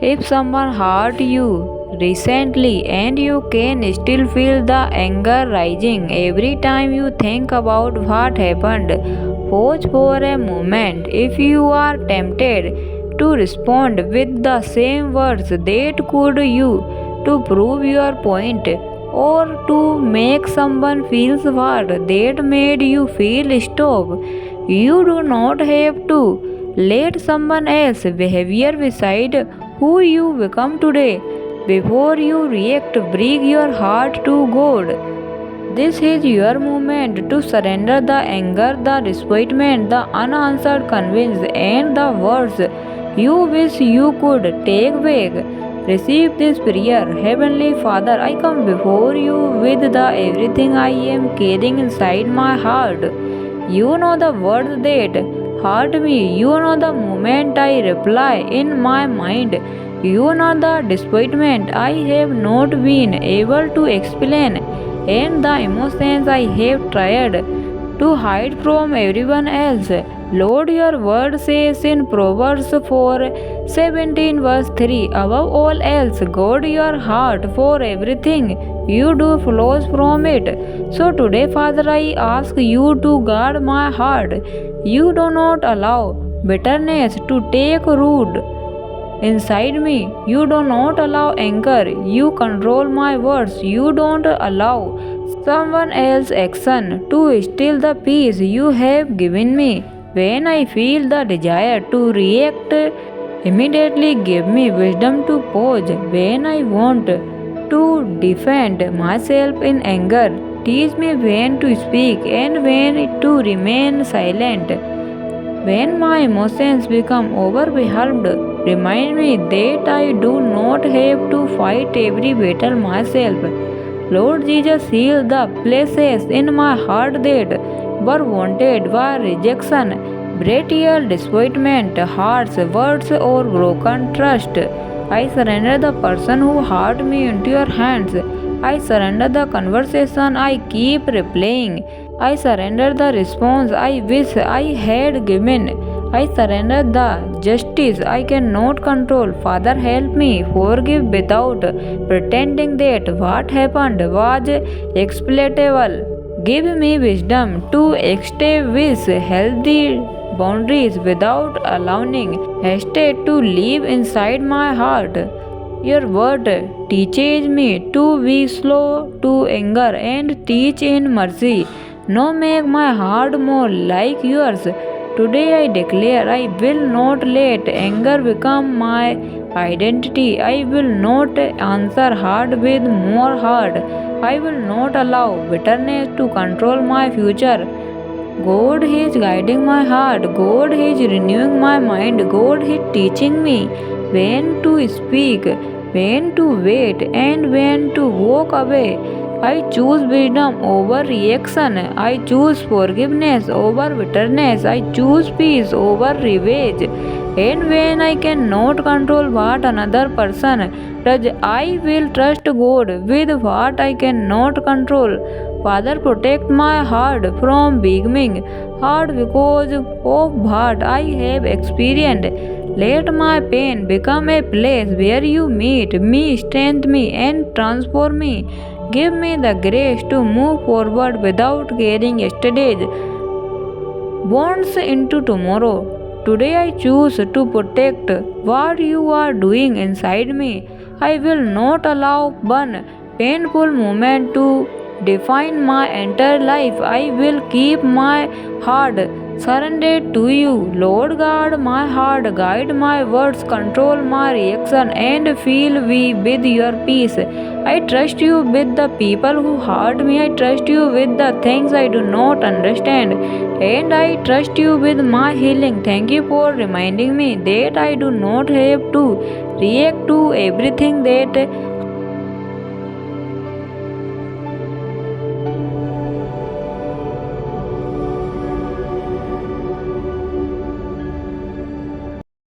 If someone hurt you recently and you can still feel the anger rising every time you think about what happened, pause for a moment. If you are tempted to respond with the same words that could you to prove your point or to make someone feel what that made you feel, stop. You do not have to let someone else's behavior decide who you become today. Before you react, bring your heart to God. This is your moment to surrender the anger, the disappointment, the unanswered convince, and the words you wish you could take back. Receive this prayer. Heavenly Father, I come before you with the everything I am carrying inside my heart. You know the words that hurt me. You know the moment I reply in my mind. You know the disappointment I have not been able to explain and the emotions I have tried to hide from everyone else. Lord, your word says in Proverbs 4:17 verse 3, above all else, guard your heart, for everything you do flows from it. So today, Father, I ask you to guard my heart. You do not allow bitterness to take root inside me. You do not allow anger. You control my words. You don't allow someone else's action to steal the peace you have given me. When I feel the desire to react immediately, give me wisdom to pause. When I want to defend myself in anger, teach me when to speak and when to remain silent. When my emotions become overwhelmed, remind me that I do not have to fight every battle myself. Lord Jesus, heal the places in my heart that were wounded by rejection, betrayal, disappointment, harsh words, or broken trust. I surrender the person who hurt me into your hands. I surrender the conversation I keep replaying. I surrender the response I wish I had given. I surrender the justice I cannot control. Father, help me forgive without pretending that what happened was exploitable. Give me wisdom to establish healthy boundaries without allowing hate to live inside my heart. Your word teaches me to be slow to anger and teach in mercy. No, make my heart more like yours. Today I declare I will not let anger become my identity. I will not answer hard with more hard. I will not allow bitterness to control my future. God is guiding my heart. God is renewing my mind. God is teaching me when to speak, when to wait, and when to walk away. I choose wisdom over reaction. I choose forgiveness over bitterness. I choose peace over revenge. And when I cannot control what another person does, I will trust God with what I cannot control. Father, protect my heart from becoming hard because of what I have experienced. Let my pain become a place where you meet me, strengthen me, and transform me. Give me the grace to move forward without carrying yesterday's bonds into tomorrow. Today I choose to protect what you are doing inside me. I will not allow one painful moment to define my entire life. I will keep my heart surrendered to you. Lord, guard my heart, guide my words, control my reaction, and fill me with your peace. I trust you with the people who hurt me. I trust you with the things I do not understand. And I trust you with my healing. Thank you for reminding me that I do not have to react to everything that